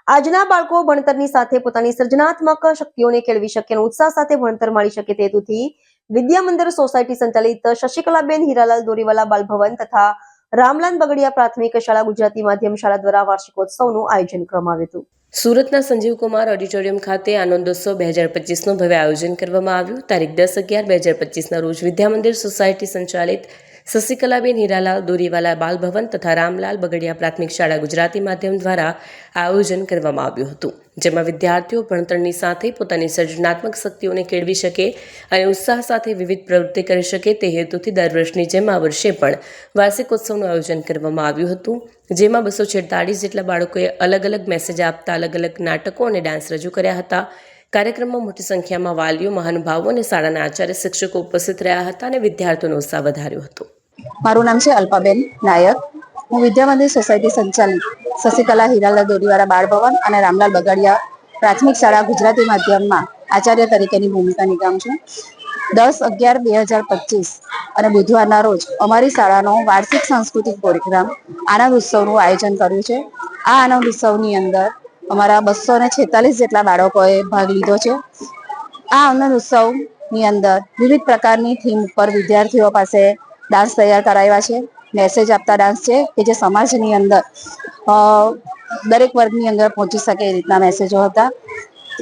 આજના બાળકો ભણતરની સાથે પોતાની સર્જનાત્મક શક્તિઓને કેળવી શકે અને ઉત્સાહ સાથે ભણતર માણી શકે તે હેતુથી વિદ્યા મંદિર સોસાયટી સંચાલિત શશિકલાબેન હીરાલાલ દોરીવાલા બાલભવન તથા રામલાલ બગડિયા પ્રાથમિક શાળા ગુજરાતી માધ્યમ શાળા દ્વારા વાર્ષિકોત્સવનું આયોજન કરવામાં આવ્યું હતું। સુરતના સંજીવકુમાર ઓડિટોરિયમ ખાતે આનંદોત્સવ 2025નું ભવ્ય આયોજન કરવામાં આવ્યું। તારીખ 10/11/2025ના રોજ વિદ્યા મંદિર સોસાયટી સંચાલિત શશિકલાબેન હીરાલાલ દોરીવાલા બાલભવન તથા રામલાલ બગડિયા પ્રાથમિક શાળા ગુજરાતી માધ્યમ દ્વારા આયોજન કરવામાં આવ્યું હતું, જેમાં વિદ્યાર્થીઓ ભણતરની સાથે પોતાની સર્જનાત્મક શક્તિઓને કેળવી શકે અને ઉત્સાહ સાથે વિવિધ પ્રવૃત્તિ કરી શકે તે હેતુથી દર વર્ષની જેમ આ વર્ષે પણ વાર્ષિકોત્સવનું આયોજન કરવામાં આવ્યું હતું, જેમાં 246 જેટલા બાળકોએ અલગ અલગ મેસેજ આપતા અલગ અલગ નાટકો અને ડાન્સ રજૂ કર્યા હતા। કાર્યક્રમમાં મોટી સંખ્યામાં વાલીઓ, મહાનુભાવો અને શાળાના આચાર્ય શિક્ષકો ઉપસ્થિત રહ્યા હતા અને વિદ્યાર્થીઓનો ઉત્સાહ વધાર્યો હતો। મારું નામ છે અલ્પાબેન નાયક। હું વિદ્યા મંદિર સોસાયટી સંચાલિત શશિકલા હીરાલાલ દોરીવાલા બાળભવન અને રામલાલ બગડિયા પ્રાથમિક શાળા ગુજરાતી માધ્યમમાં આચાર્ય તરીકેની ભૂમિકા નિભાવું છું। 10/11/2025 અને બુધવારના રોજ અમારી શાળાનો વાર્ષિક સાંસ્કૃતિક પ્રોગ્રામ આનંદ ઉત્સવનું આયોજન કર્યું છે। આ આનંદ ઉત્સવની અંદર અમારા 246 જેટલા બાળકોએ ભાગ લીધો છે। આ આનંદ ઉત્સવની અંદર વિવિધ પ્રકારની થીમ ઉપર વિદ્યાર્થીઓ પાસે ડાન્સ તૈયાર કરાવ્યા છે। મેસેજ આપતા ડાન્સ છે કે જે સમાજની અંદર દરેક વર્ગની અંદર પહોંચી શકે એ રીતના મેસેજો હતા।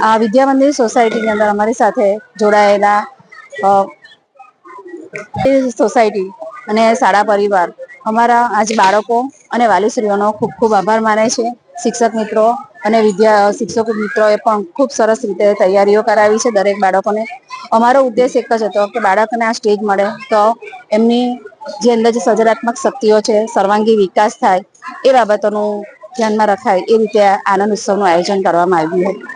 આ વિદ્યા મંદિર સોસાયટીની અંદર અમારી સાથે જોડાયેલા સોસાયટી અને શાળા પરિવાર અમારા આજ બાળકો અને વાલીશ્રીઓનો ખૂબ ખૂબ આભાર માને છે। શિક્ષક મિત્રો અને શિક્ષકો મિત્રોએ પણ ખૂબ સરસ રીતે તૈયારીઓ કરાવી છે દરેક બાળકોને। અમારો ઉદ્દેશ એક જ હતો કે બાળકોને આ સ્ટેજ મળે તો એમની જે અંદર જે સર્જનાત્મક શક્તિઓ છે સર્વાંગી વિકાસ થાય એ બાબતોનું ધ્યાનમાં રખાય એ રીતે આનંદ ઉત્સવનું આયોજન કરવામાં આવ્યું હતું।